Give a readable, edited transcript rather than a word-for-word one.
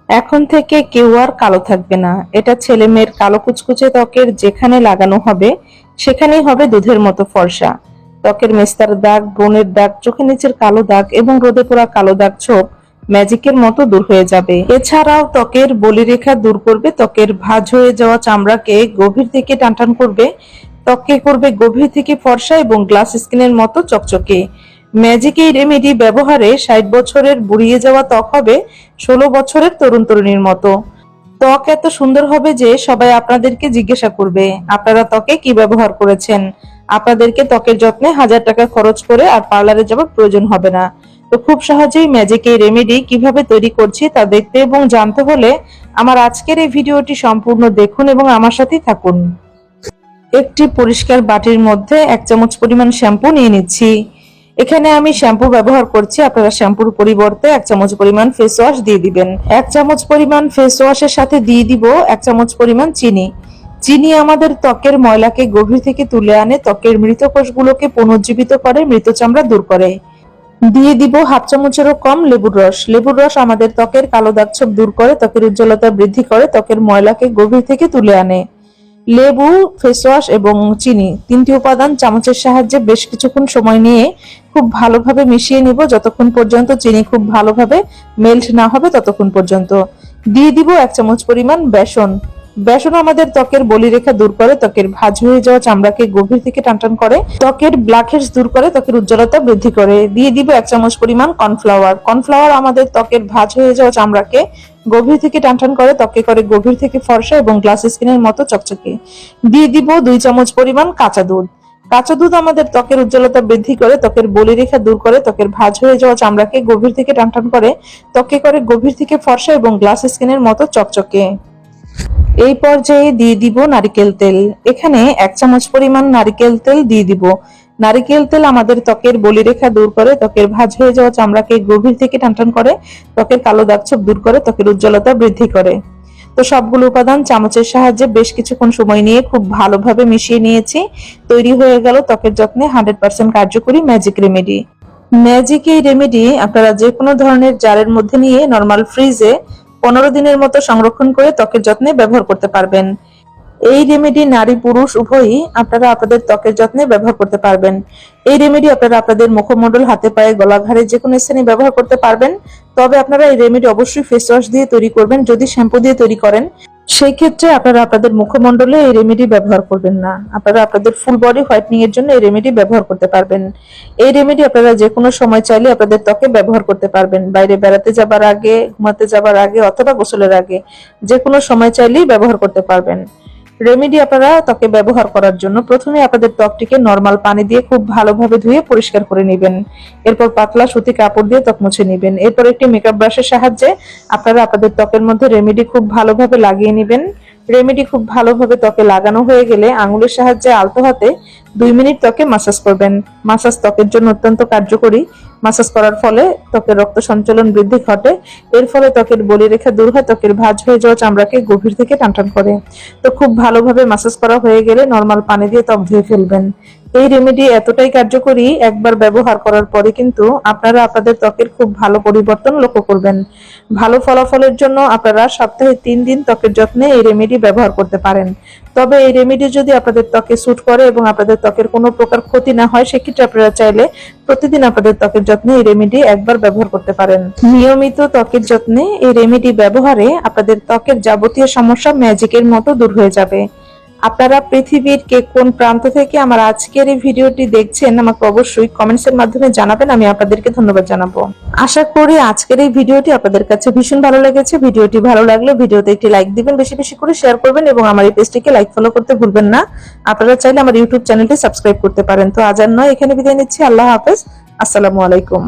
এখন থেকে কেউ আর কালো থাকবে না। এটা ছেলে মেয়ের কালো কুচকুচে ত্বকের যেখানে লাগানো হবে সেখানেই হবে দুধের মতো ফর্সা। ত্বকের মেস্তার দাগ, ব্রণের দাগ, চোখের নিচের কালো দাগ এবং রোদে পোড়া কালো দাগ ছোপ ম্যাজিকের মতো দূর হয়ে যাবে। এছাড়াও ত্বকের বলিরেখা দূর করবে, ত্বকের ভাঁজ হয়ে যাওয়া চামড়াকে গভীর থেকে টানটান করবে, ত্বককে করবে গভীর থেকে ফর্সা এবং গ্লাস স্কিনের মতো চকচকে। ম্যাজিক এই রেমেডি ব্যবহারে 60 বছরের বুড়িয়ে যাওয়া ত্বক হবে 16 বছরের তরুণ তরুণীর মতো। ত্বক এত সুন্দর হবে যে সবাই আপনাদেরকে জিজ্ঞাসা করবে আপনারা ত্বকে কি ব্যবহার করেছেন। আপনাদেরকে ত্বকের যত্নে 1000 টাকা খরচ করে আর পার্লারে যাওয়ার প্রয়োজন হবে না। তো খুব সহজেই ম্যাজিক এই রেমেডি কিভাবে তৈরি করছি তা দেখতে এবং জানতে হলে আমার আজকের এই ভিডিওটি সম্পূর্ণ দেখুন এবং আমার সাথেই থাকুন। একটি পরিষ্কার বাটির মধ্যে 1 চামচ পরিমাণ শ্যাম্পু নিয়ে নিচ্ছি। এখানে আমি শ্যাম্পু ব্যবহার করছি, আপনারা শ্যাম্পুর পরিবর্তে 1 চামচ পরিমাণ ফেস ওয়াশ দিয়ে দিবেন। 1 চামচ পরিমাণ ফেস ওয়াশের সাথে দিয়ে দিব 1 চামচ পরিমাণ চিনি। চিনি আমাদের ত্বকের ময়লাকে গভীর থেকে তুলে আনে, ত্বকের মৃত কোষগুলোকে পুনর্জীবিত করে, মৃত চামড়া দূর করে। দিয়ে দিব 1/2 চামচেরও কম লেবুর রস। লেবুর রস আমাদের ত্বকের কালো দাগ ছোপ দূর করে, ত্বকের উজ্জ্বলতা বৃদ্ধি করে, ত্বকের ময়লাকে গভীর থেকে তুলে আনে। লেবু, ফেস ওয়াশ এবং চিনি 3টি উপাদান চামচের সাহায্যে বেশ কিছুক্ষণ সময় নিয়ে খুব ভালোভাবে মিশিয়ে নিব, যতক্ষণ পর্যন্ত চিনি খুব ভালোভাবে মেল্ট না হবে ততক্ষণ পর্যন্ত। দিয়ে দিব 1 চামচ পরিমাণ বেসন। বেসন আমাদের ত্বকের বলিরেখা দূর করে, ত্বকের ভাঁজ হয়ে যাওয়া চামড়াকে গভীর থেকে টানটান করে, ত্বকের ব্ল্যাকহেডস দূর করে, ত্বকের উজ্জ্বলতা বৃদ্ধি করে। দিয়ে দিব 1 চামচ পরিমাণ কর্নফ্লাওয়ার। কর্নফ্লাওয়ার আমাদের ত্বকের ভাঁজ হয়ে যাওয়া চামড়াকে গভীর থেকে টানটান করে, ত্বকে করে গভীর থেকে ফর্সা এবং গ্লাস স্কিনের মতো চকচকে। দিয়ে দিব 2 চামচ পরিমাণ কাঁচা দুধ। কাঁচা দুধ আমাদের ত্বকের উজ্জ্বলতা বৃদ্ধি করে, ত্বকের বলিরেখা দূর করে, ত্বকের ভাঁজ হয়ে যাওয়া চামড়াকে গভীর থেকে টানটান করে, ত্বকে করে গভীর থেকে ফর্সা এবং গ্লাস স্কিনের মতো চকচকে। এই পর্যায়ে দিয়ে দিব নারিকেল তেল। এখানে 1 চামচ পরিমাণ নারিকেল তেল দিয়ে দিব। নারিকেল তেল আমাদের ত্বকের বলিরেখা দূর করে, ত্বকের ভাঁজ হয়ে যাওয়া চামড়াকে গভীর থেকে টানটান করে, ত্বকের কালো দাগ ছোপ দূর করে, ত্বকের উজ্জ্বলতা বৃদ্ধি করে। তো সবগুলো উপাদান চামচের সাহায্যে বেশ কিছুক্ষণ সময় নিয়ে খুব ভালোভাবে মিশিয়ে নিয়েছি। তৈরি হয়ে গেল ত্বকের যত্নে 100% কার্যকরী ম্যাজিক রেমেডি। ম্যাজিক এই রেমেডি আপনারা যে কোনো ধরনের জারের মধ্যে নিয়ে নরমাল ফ্রিজে 15 দিনের মতো সংরক্ষণ করে ত্বকের যত্নে ব্যবহার করতে পারবেন। এই রেমেডি নারী পুরুষ উভয়ই আপনারা আপনাদের ত্বকের যত্নে ব্যবহার করতে পারবেন। এই রেমেডি আপনারা আপনাদের মুখমণ্ডল, হাতে পায়ে, গলা, ঘাড়ে যে কোনো স্থানে ব্যবহার করতে পারবেন। তবে আপনারা এই রেমেডি অবশ্যই ফেস ওয়াশ দিয়ে তৈরি করবেন। যদি শ্যাম্পু দিয়ে তৈরি করেন সেই ক্ষেত্রে আপনারা আপনাদের মুখমণ্ডলে এই রেমেডি ব্যবহার করবেন না। আপনারা আপনাদের ফুল বডি হোয়াইটনিং এর জন্য এই রেমেডি ব্যবহার করতে পারবেন। এই রেমেডি আপনারা যে কোনো সময় চাইলে আপনাদের ত্বকে ব্যবহার করতে পারবেন। বাইরে বেড়াতে যাবার আগে, ঘুমাতে যাবার আগে অথবা গোসলের আগে যে কোনো সময় চাইলেই ব্যবহার করতে পারবেন। রেমেডি আপনারা ত্বকে ব্যবহার করার জন্য প্রথমে আপনাদের ত্বকটিকে নরমাল পানি দিয়ে খুব ভালোভাবে ধুয়ে পরিষ্কার করে নেবেন। এরপর পাতলা সুতি কাপড় দিয়ে ত্বক মুছে নেবেন। এরপর একটি মেকআপ ব্রাশের সাহায্যে আপনারা আপনাদের ত্বকের মধ্যে রেমেডি খুব ভালোভাবে লাগিয়ে নেবেন। রেমেডি খুব ভালোভাবে ত্বকে লাগানো হয়ে গেলে আঙুলের সাহায্যে আলতো হাতে 2 মিনিট ত্বকে মাসাজ করবেন। মাসাজ ত্বকের জন্য অত্যন্ত কার্যকরী। মাসাজ করার ফলে ত্বকের রক্ত সঞ্চালন বৃদ্ধি ঘটে। এর ফলে ত্বকের বলিরেখা দূর হয়, ত্বকের ভাঁজ হয়ে যাওয়া চামড়াকে গভীর থেকে টানটান করে। তো খুব ভালোভাবে মাসাজ করা হয়ে গেলে নরমাল পানি দিয়ে ত্বক ধুয়ে ফেলবেন। এই রেমেডি এতটাই কার্যকরী, একবার ব্যবহার করার পরে কিন্তু আপনারা আপনাদের ত্বকের খুব ভালো পরিবর্তন লক্ষ্য করবেন। ভালো ফলাফলের জন্য আপনারা সপ্তাহে 3 দিন ত্বকের যত্নে এই রেমেডি ব্যবহার করতে পারেন। তবে এই রেমেডি যদি আপনাদের ত্বকে স্যুট করে এবং আপনাদের ত্বকের কোনো প্রকার ক্ষতি না হয় সেক্ষেত্রে আপনারা চাইলে প্রতিদিন আপনাদের ত্বকের যত্নে এই রেমেডি একবার ব্যবহার করতে পারেন। নিয়মিত ত্বকের যত্নে এই রেমেডি ব্যবহারে আপনাদের ত্বকের যাবতীয় সমস্যা ম্যাজিকের মতো দূর হয়ে যাবে। আপনারা পৃথিবীর কে কোন প্রান্ত থেকে আমার আজকের এই ভিডিওটি দেখছেন আমাকে অবশ্যই কমেন্টসের মাধ্যমে জানাবেন, আমি আপনাদেরকে ধন্যবাদ জানাবো। আশা করি আজকের এই ভিডিওটি আপনাদের কাছে ভীষণ ভালো লেগেছে। ভিডিওটি ভালো লাগলে ভিডিওতে একটি লাইক দিবেন, বেশি বেশি করে শেয়ার করবেন এবং আমার এই পেজটিকে লাইক ফলো করতে ভুলবেন না। আপনারা চাইলে আমার ইউটিউব চ্যানেলটি সাবস্ক্রাইব করতে পারেন। তো আজ আর নয়, এখানে বিদায় নিচ্ছি। আল্লাহ হাফেজ, আসসালামু আলাইকুম।